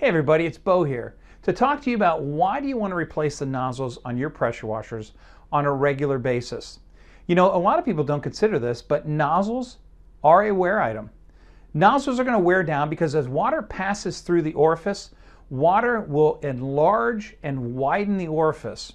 Hey everybody, it's Bo here to talk to you about why do you want to replace the nozzles on your pressure washers on a regular basis. You know, a lot of people don't consider this, but nozzles are a wear item. Nozzles are going to wear down because as water passes through the orifice, water will enlarge and widen the orifice.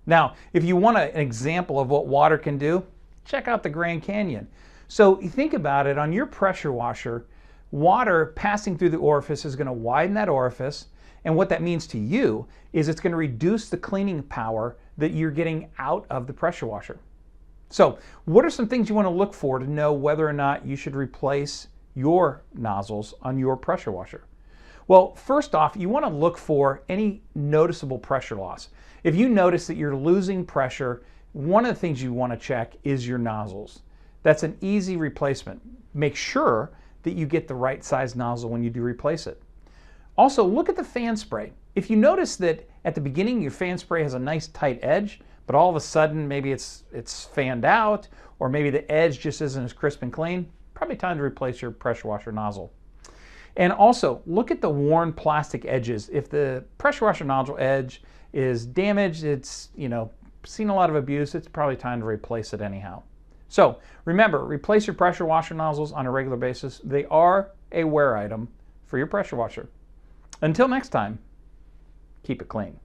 Now, if you want an example of what water can do, check out the Grand Canyon. So you think about it, on your pressure washer, water passing through the orifice is going to widen that orifice, and what that means to you is it's going to reduce the cleaning power that you're getting out of the pressure washer. So what are some things you want to look for to know whether or not you should replace your nozzles on your pressure washer? Well, first off, you want to look for any noticeable pressure loss. If you notice that you're losing pressure, one of the things you want to check is your nozzles. That's an easy replacement. Make sure that you get the right size nozzle when you do replace it. Also, look at the fan spray. If you notice that at the beginning your fan spray has a nice tight edge, but all of a sudden maybe it's fanned out, or maybe the edge just isn't as crisp and clean, probably time to replace your pressure washer nozzle. And also, look at the worn plastic edges. If the pressure washer nozzle edge is damaged, it's seen a lot of abuse, it's probably time to replace it anyhow. So remember, replace your pressure washer nozzles on a regular basis. They are a wear item for your pressure washer. Until next time, keep it clean.